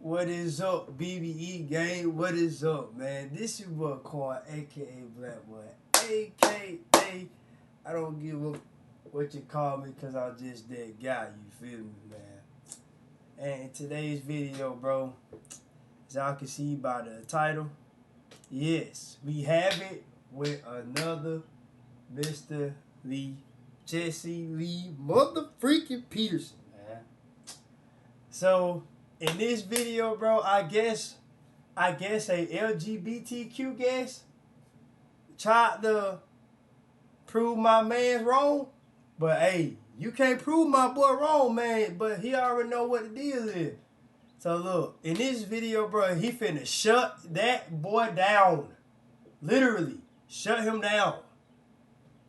What is up, BBE gang? What is up, man? This is your boy Coin, aka Black Boy, aka I don't give a what you call me, cause I'm just that guy. You feel me, man? And in today's video, bro, as y'all can see by the title, yes, we have it with another Mr. Jesse Lee motherfreaking Peterson, man. So in this video, bro, I guess a LGBTQ guest tried to prove my man's wrong. But hey, you can't prove my boy wrong, man. But he already know what the deal is. So look, in this video, bro, he finna shut that boy down. Literally, shut him down.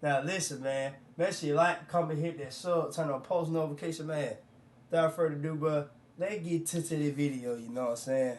Now listen, man. Make sure you like, comment, hit that sub, turn on post notification, man. Without further ado, bro, let's get to the video, you know what I'm saying?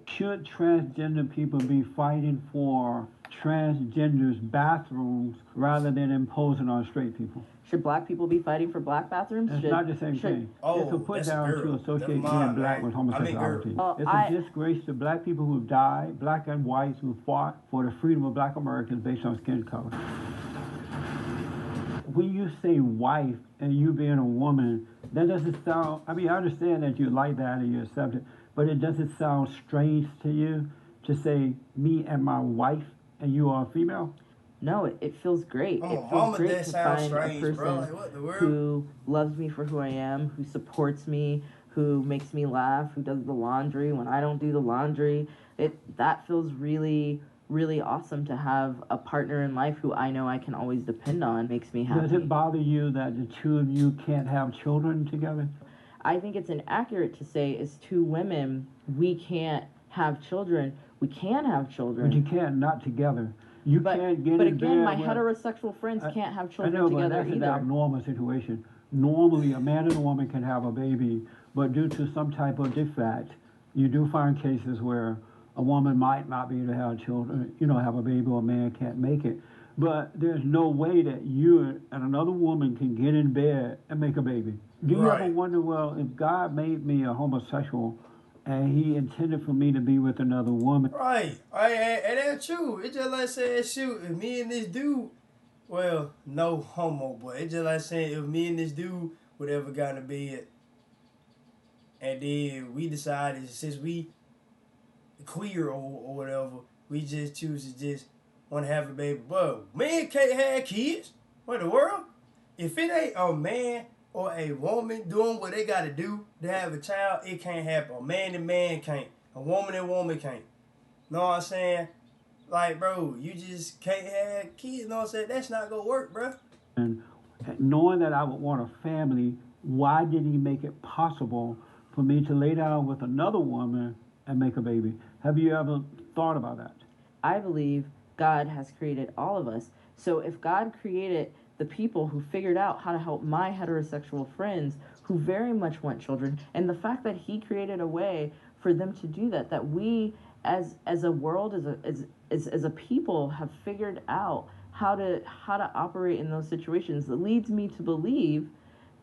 Should transgender people be fighting for transgenders' bathrooms rather than imposing on straight people? Should black people be fighting for black bathrooms? It's not the same thing. Oh, it's a put that's a down girl. to associate Never mind, being black man. with homosexuality. It's a disgrace to black people who have died, black and whites who fought for the freedom of black Americans based on skin color. When you say wife and you being a woman, that doesn't sound, I mean, I understand that you like that and you accept it, but it doesn't sound strange to you to say me and my wife and you are a female? No, it feels great. Oh, it feels great to find strange, a person bro. Like, what the world? who loves me for who I am, who supports me, who makes me laugh, who does the laundry when I don't do the laundry. That feels really, really awesome to have a partner in life who I know I can always depend on. Makes me happy. Does it bother you that the two of you can't have children together? I think it's inaccurate to say as two women we can't have children. We can have children. But you can't, not together. You can't get But in again, bed my with, heterosexual friends can't have children I know, together but that's either. an abnormal situation. Normally, a man and a woman can have a baby, but due to some type of defect, you do find cases where a woman might not be able to have children, have a baby, or a man can't make it. But there's no way that you and another woman can get in bed and make a baby. Do you ever wonder, well, if God made me a homosexual and he intended for me to be with another woman? Right. And that's true. It's just like saying, shoot, if me and this dude, well, no homo, but it's just like saying if me and this dude would ever got in bed and then we decided, since we queer or whatever, we just choose to just want to have a baby. But men can't have kids. What the world? If it ain't a man or a woman doing what they got to do to have a child, it can't happen. A man and man can't. A woman and woman can't. Know what I'm saying? Like, bro, you just can't have kids. Know what I'm saying? That's not going to work, bro. And knowing that I would want a family, why did he make it possible for me to lay down with another woman and make a baby? Have you ever thought about that? I believe God has created all of us. So if God created the people who figured out how to help my heterosexual friends who very much want children, and the fact that he created a way for them to do that, that we as a world, as a people have figured out how to operate in those situations, that leads me to believe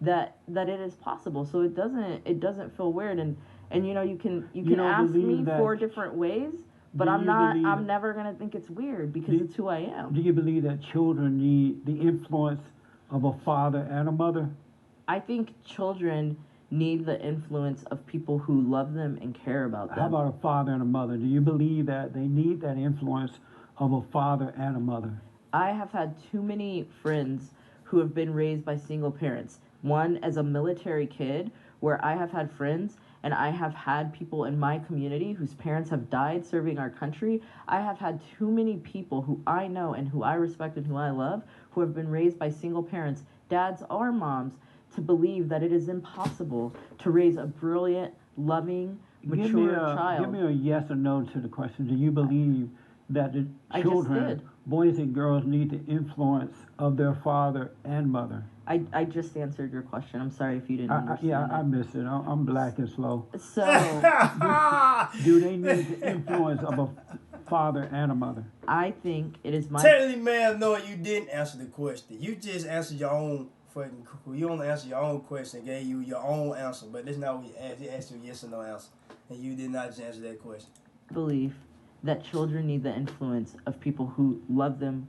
that it is possible. So it doesn't feel weird, and you can ask me 4 different ways, but I'm never gonna think it's weird because it's who I am. Do you believe that children need the influence of a father and a mother? I think children need the influence of people who love them and care about them. How about a father and a mother? Do you believe that they need that influence of a father and a mother? I have had too many friends who have been raised by single parents. One, as a military kid, where I have had friends and I have had people in my community whose parents have died serving our country. I have had too many people who I know and who I respect and who I love who have been raised by single parents, dads or moms, to believe that it is impossible to raise a brilliant, loving, mature child. Give me a yes or no to the question. Do you believe that the children, boys and girls, need the influence of their father and mother? I just answered your question. I'm sorry if you didn't understand. I missed it. I'm black and slow. So, do they need the influence of a father and a mother? I think it is my... Technically, ma'am, no, you didn't answer the question. You just answered your own fucking you only answer your own question, gave you your own answer, but that's not what he asked. He asked you a yes or no answer, and you did not answer that question. Belief that children need the influence of people who love them,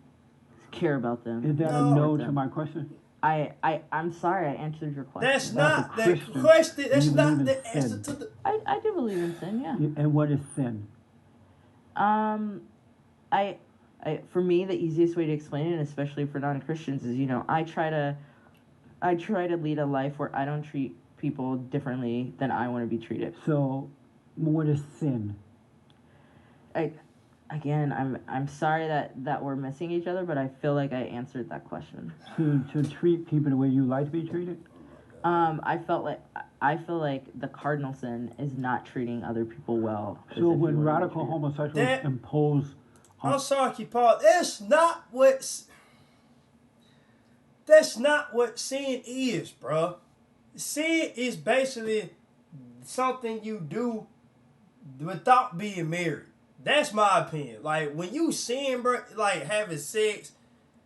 care about them. Is that a no to my question? I'm sorry I answered your question. That's not the question. That's not the answer to the. I do believe in sin, yeah. And what is sin? For me, the easiest way to explain it, especially for non-Christians, is I try to lead a life where I don't treat people differently than I want to be treated. So, what is sin? I'm sorry that we're missing each other, but I feel like I answered that question. To treat people the way you like to be treated? I feel like the cardinal sin is not treating other people well. So when radical homosexuals impose... I'm sorry, Paul. That's not what sin is, bro. Sin is basically something you do without being married. That's my opinion. Like, when you sin, bro, like having sex,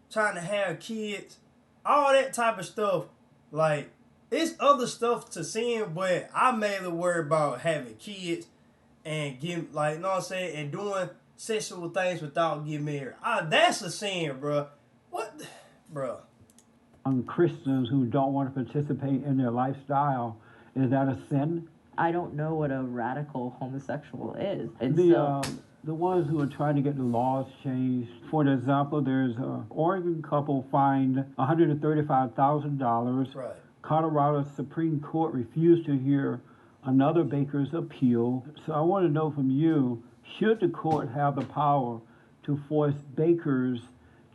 trying to have kids, all that type of stuff, like, it's other stuff to sin, but I mainly worry about having kids and getting, like, you know what I'm saying, and doing sexual things without getting married. That's a sin, bro. What? Bro. On Christians who don't want to participate in their lifestyle, is that a sin? I don't know what a radical homosexual is. The ones who are trying to get the laws changed. For example, there's an Oregon couple fined $135,000. Right. Colorado Supreme Court refused to hear another baker's appeal. So I want to know from you, should the court have the power to force bakers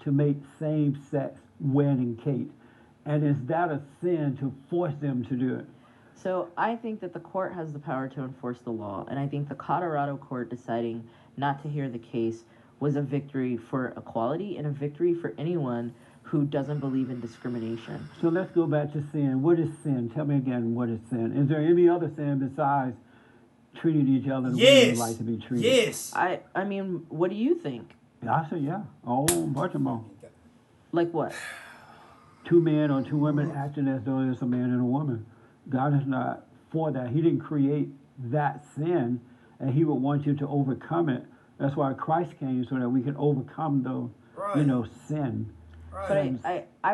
to make same-sex wedding cake? And is that a sin to force them to do it? So I think that the court has the power to enforce the law, and I think the Colorado court deciding not to hear the case was a victory for equality and a victory for anyone who doesn't believe in discrimination. So let's go back to sin. What is sin? Tell me again, what is sin? Is there any other sin besides treating each other the way you like to be treated? Yes. I mean, what do you think? I say yeah. A whole bunch of them. Like what? Two men or two women acting as though there's a man and a woman. God is not for that. He didn't create that sin, and he would want you to overcome it. That's why Christ came, so that we can overcome the, sin. Right. But I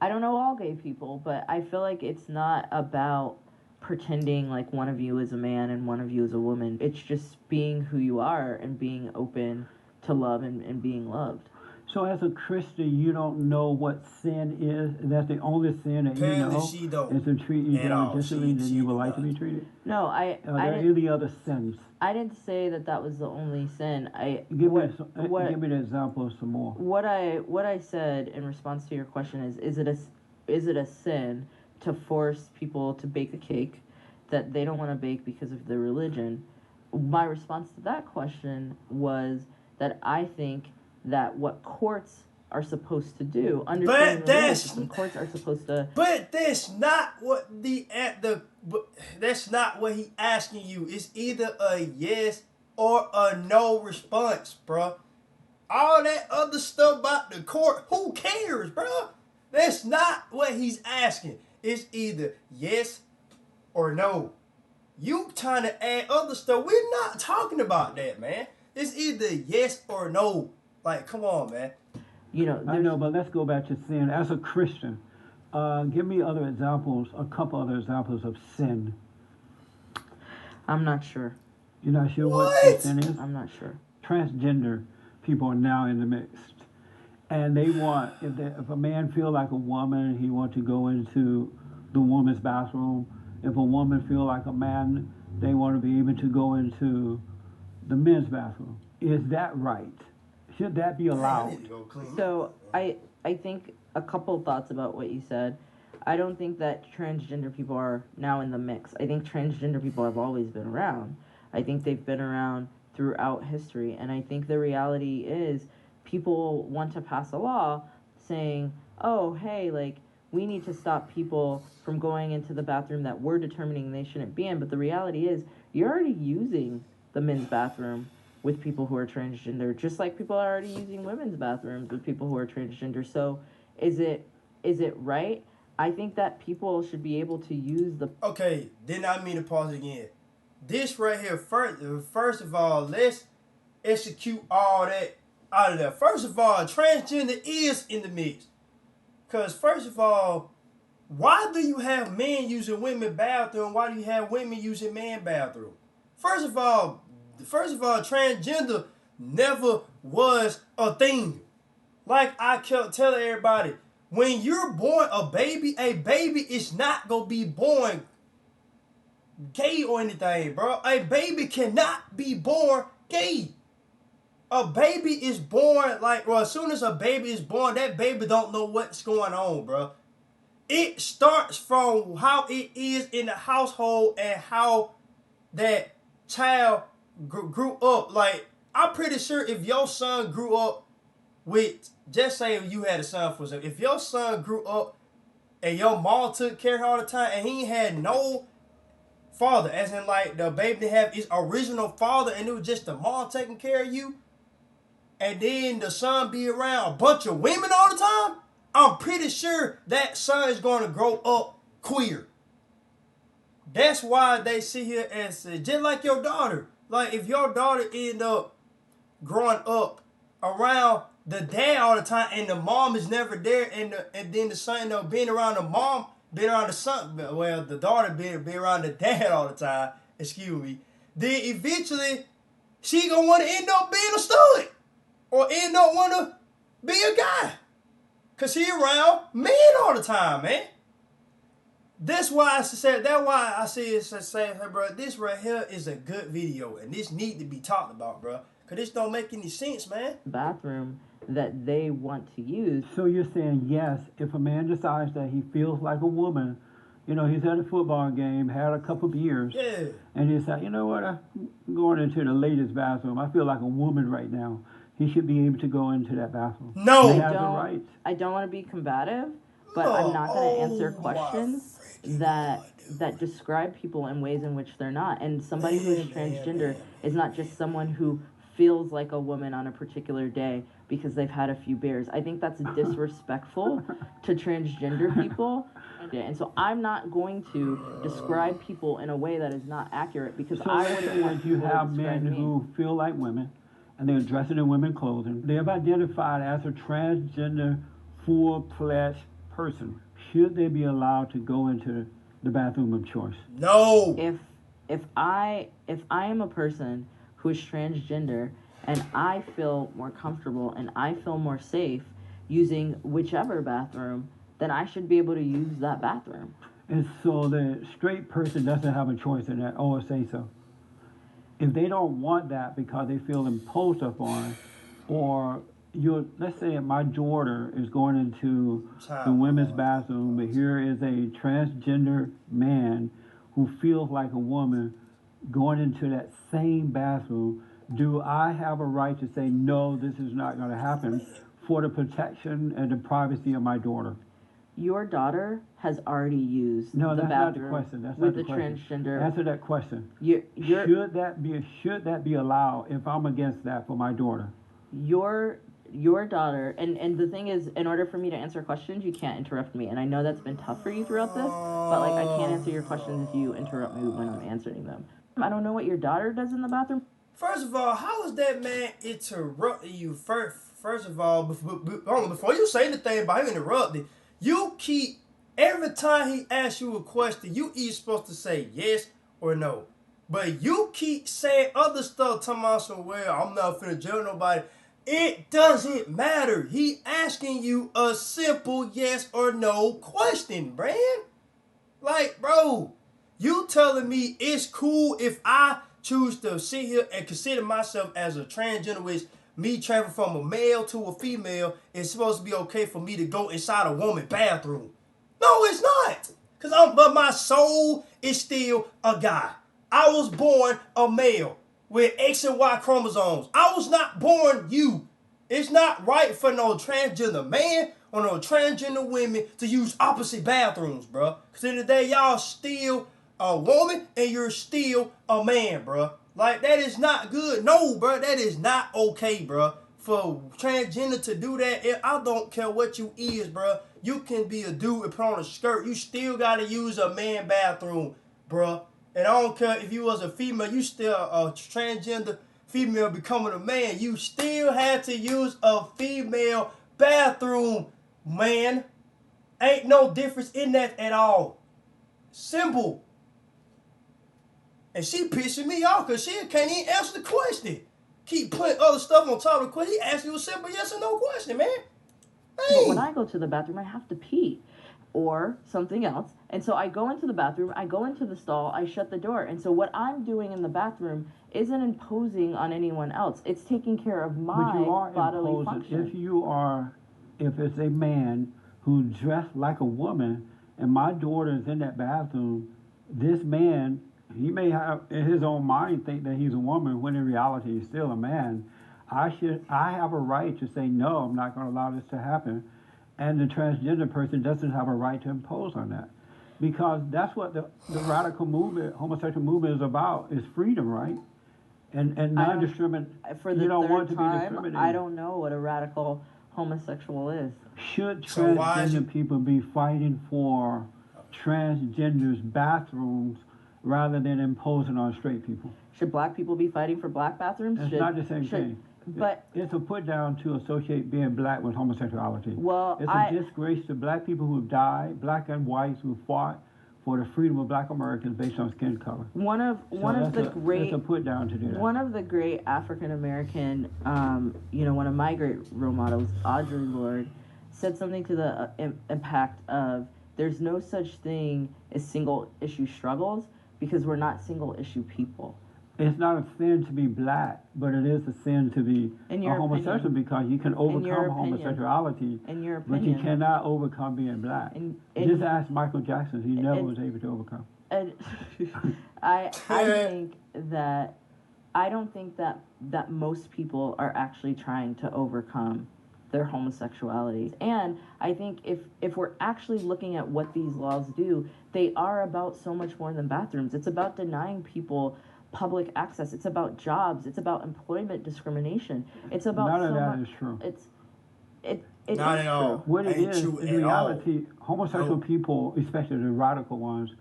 don't know all gay people, but I feel like it's not about pretending like one of you is a man and one of you is a woman. It's just being who you are and being open to love and being loved. So as a Christian, you don't know what sin is? That's the only sin that you know? She don't. Is to treat each other differently than you would like to be treated? No, Are there any other sins? I didn't say that was the only sin. Give me the example of some more. What I said in response to your question is it a sin to force people to bake a cake that they don't want to bake because of their religion? My response to that question was that I think that what courts are supposed to do, courts are supposed to. But that's not what that's not what he asking you. It's either a yes or a no response, bro. All that other stuff about the court, who cares, bro? That's not what he's asking. It's either yes or no. You trying to add other stuff. We're not talking about that, man. It's either yes or no. Like, come on, man. I know, but let's go back to sin. As a Christian, give me other examples, a couple other examples of sin. I'm not sure. You're not sure what sin is? I'm not sure. Transgender people are now in the mix. And they want, if a man feel like a woman, he want to go into the woman's bathroom. If a woman feel like a man, they want to be able to go into the men's bathroom. Is that right? Should that be allowed? So I think a couple thoughts about what you said. I don't think that transgender people are now in the mix. I think transgender people have always been around. I think they've been around throughout history. And I think the reality is people want to pass a law saying, oh, hey, like, we need to stop people from going into the bathroom that we're determining they shouldn't be in. But the reality is you're already using the men's bathroom with people who are transgender, just like people are already using women's bathrooms with people who are transgender. So Is it right? I think that people should be able to use the Okay, did not mean to pause again. This right here, first of all, let's execute all that out of there. First of all, transgender is in the mix. Because, first of all, why do you have men using women bathroom? Why do you have women using man bathroom? First of all, transgender never was a thing. Like I kept telling everybody, when you're born a baby is not gonna be born gay or anything, bro. A baby cannot be born gay. A baby is born as soon as a baby is born, that baby don't know what's going on, bro. It starts from how it is in the household and how that child grew up. Like, I'm pretty sure if your son grew up with, just say you had a son for example, if your son grew up and your mom took care of him all the time and he had no father, as in like the baby didn't have his original father and it was just the mom taking care of you, and then the son be around a bunch of women all the time, I'm pretty sure that son is going to grow up queer. That's why they sit here and say, just like your daughter. Like, if your daughter end up growing up around the dad all the time and the mom is never there, and then the son end up being around the mom, being around the son, well, the daughter being around the dad all the time, excuse me, then eventually she going to want to end up being a stud or end up want to be a guy. Because he around men all the time, man. That's why I said, bro, this right here is a good video. And this need to be talked about, bro. Because this don't make any sense, man. bathroom that they want to use. So you're saying, yes, if a man decides that he feels like a woman, he's at a football game, had a couple beers, Yeah. and he said, you know what, I'm going into the ladies' bathroom. I feel like a woman right now. He should be able to go into that bathroom. No. He has the right. I don't want to be combative, but I'm not going to answer questions that describe people in ways in which they're not. And somebody who is transgender is not just someone who feels like a woman on a particular day because they've had a few beers. I think that's disrespectful to transgender people. And so I'm not going to describe people in a way that is not accurate because I wouldn't want you people have to describe men me. who feel like women and they're dressing in women's clothing. They have identified as a transgender, full-fledged person. Should they be allowed to go into the bathroom of choice? No. If I am a person who is transgender and I feel more comfortable and I feel more safe using whichever bathroom, then I should be able to use that bathroom. And so the straight person doesn't have a choice in that, or say so. If they don't want that because they feel imposed upon, or let's say my daughter is going into the women's bathroom, but here is a transgender man who feels like a woman going into that same bathroom, do I have a right to say, no, this is not going to happen for the protection and the privacy of my daughter? Your daughter has already used No, the that's not bathroom the question. That's with not the the question. transgender. Answer that question. Your Should that be allowed if I'm against that for my daughter? your daughter, and the thing is, in order for me to answer questions, you can't interrupt me. And I know that's been tough for you throughout this, but like I can't answer your questions if you interrupt me when I'm answering them. I don't know what your daughter does in the bathroom. First of all, how is that man interrupting you? First of all, before you say anything about him interrupting, you keep, every time he asks you a question, you either supposed to say yes or no. But you keep saying other stuff, talking about some, well, I'm not finna judge nobody. It doesn't matter. He asking you a simple yes or no question, Brand. Like, bro, you telling me it's cool if I choose to sit here and consider myself as a transgender, which me traveling from a male to a female, it's supposed to be okay for me to go inside a woman's bathroom. No, it's not. But my soul is still a guy. I was born a male with X and Y chromosomes. I was not born you. It's not right for no transgender man or no transgender women to use opposite bathrooms, bro. Because in the day, y'all still a woman and you're still a man, bro. Like, that is not good. No, bro, that is not okay, bro. for transgender to do that, I don't care what you is, bro. You can be a dude and put on a skirt. You still gotta use a man bathroom, bro. And I don't care if you was a female, you still a transgender female becoming a man. You still had to use a female bathroom, man. Ain't no difference in that at all. Simple. And she pissing me off because she can't even answer the question. Keep putting other stuff on top of the question. He asked you a simple yes or no question, man. Hey. But when I go to the bathroom, I have to pee or something else. And so I go into the bathroom, I go into the stall, I shut the door. And so what I'm doing in the bathroom isn't imposing on anyone else. It's taking care of my bodily function. If it's a man who's dressed like a woman and my daughter is in that bathroom, this man, he may have in his own mind think that he's a woman when in reality he's still a man. I have a right to say, no, I'm not going to allow this to happen. And the transgender person doesn't have a right to impose on that. Because that's what the radical movement, homosexual movement is about, is freedom, right? And non-discrimination. For the third time, I don't know what a radical homosexual is. Should transgender people be fighting for transgenders' bathrooms rather than imposing on straight people? Should black people be fighting for black bathrooms? It's not the same thing. But it's a put down to associate being black with homosexuality. Well, it's a disgrace to black people who have died, black and whites who fought for the freedom of black Americans based on skin color. It's a put down to do that. One of the great African American, one of my great role models, Audre Lorde, said something to the impact of there's no such thing as single issue struggles because we're not single issue people. It's not a sin to be black, but it is a sin to be a homosexual because you can overcome homosexuality, but you cannot overcome being black. Just ask Michael Jackson; he never was able to overcome. I don't think that most people are actually trying to overcome their homosexuality. And I think if we're actually looking at what these laws do, they are about so much more than bathrooms. It's about denying people public access. It's about jobs. It's about employment discrimination. It's about none of that is true. It not at all. What it is in reality, homosexual people, especially the radical ones,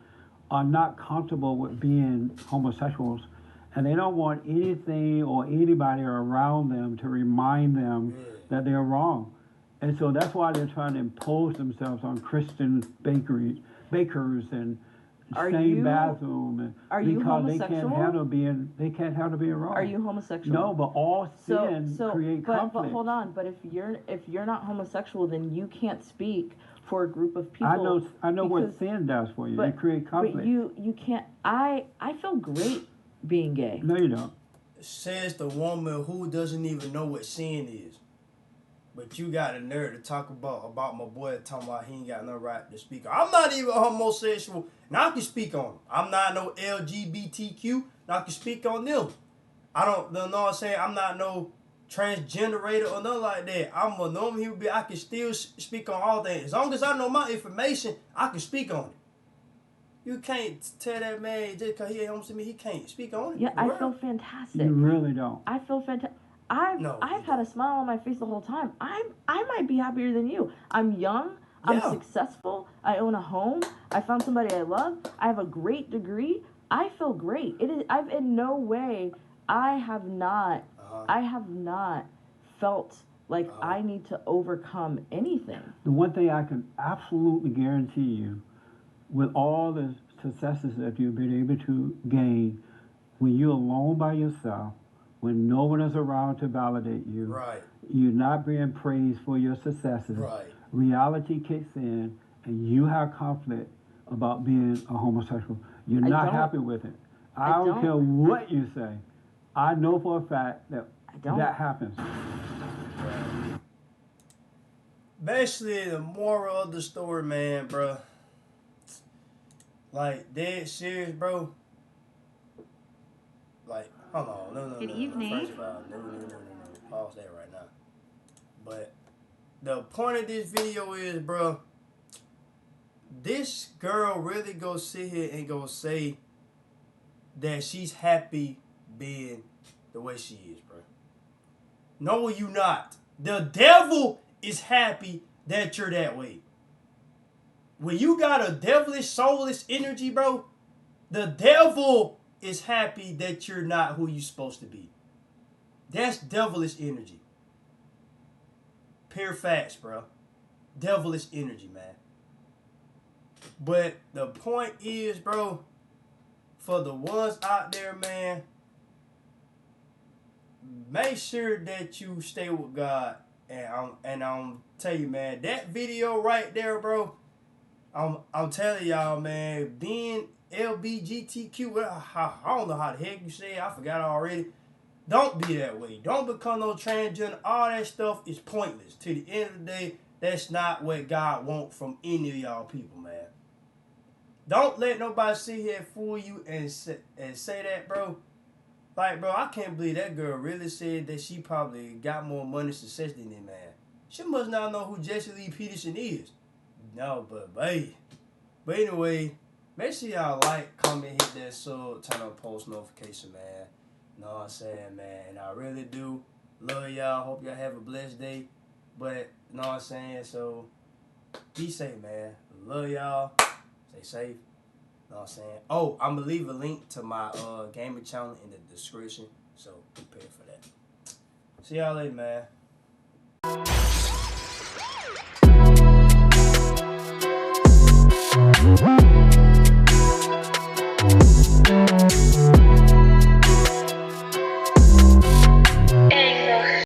are not comfortable with being homosexuals, and they don't want anything or anybody around them to remind them that they're wrong. And so that's why they're trying to impose themselves on Christian bakers and bathroom. Are you homosexual? They can't handle being wrong. Are you homosexual? No, but all sin create conflict. But hold on. But if you're not homosexual, then you can't speak for a group of people. I know what sin does for you. It creates conflict. But you can't. I feel great being gay. No, you don't. Says the woman who doesn't even know what sin is. But you got a nerve to talk about my boy talking about he ain't got no right to speak on. I'm not even a homosexual, and I can speak on him. I'm not no LGBTQ, and I can speak on them. I don't know what I'm saying. I'm not no transgenderator or nothing like that. I'm a normal human being. I can still speak on all things. As long as I know my information, I can speak on it. You can't tell that man just because he ain't homosexual, he can't speak on it. Yeah, I feel fantastic. You really don't. I feel fantastic. I've had a smile on my face the whole time. I might be happier than you. I'm young. I'm successful. I own a home. I found somebody I love. I have a great degree. I feel great. I've in no way. I have not felt like I need to overcome anything. The one thing I can absolutely guarantee you, with all the successes that you've been able to gain, when you're alone by yourself, when no one is around to validate you, right, you're not being praised for your successes, right, reality kicks in, and you have conflict about being a homosexual. You're not happy with it. I don't care what you say. I know for a fact that that happens. Basically, the moral of the story, man, bro. Like, dead serious, bro. Like, hold on. No. Good evening. First of all, no. Pause that right now. But the point of this video is, bro, this girl really go sit here and go say that she's happy being the way she is, bro. No, you not. The devil is happy that you're that way. When you got a devilish, soulless energy, bro, the devil is happy that you're not who you're supposed to be. That's devilish energy. Pure facts, bro. Devilish energy, man. But the point is, bro, for the ones out there, man, make sure that you stay with God. And I'm tell you, man, that video right there, bro. I'm telling y'all, man, being LGBTQ, I don't know how the heck you say it. I forgot already. Don't be that way. Don't become no transgender. All that stuff is pointless. To the end of the day, that's not what God wants from any of y'all people, man. Don't let nobody sit here and fool you and say that, bro. Like, bro, I can't believe that girl really said that she probably got more money and success than that man. She must not know who Jesse Lee Peterson is. No, but, babe. But anyway, make sure y'all like, comment, hit that sub, turn on post notification, man. Know what I'm saying, man? And I really do love y'all. Hope y'all have a blessed day. But, know what I'm saying? So, be safe, man. Love y'all. Stay safe. Know what I'm saying? Oh, I'm going to leave a link to my gaming channel in the description. So, prepare for that. See y'all later, man.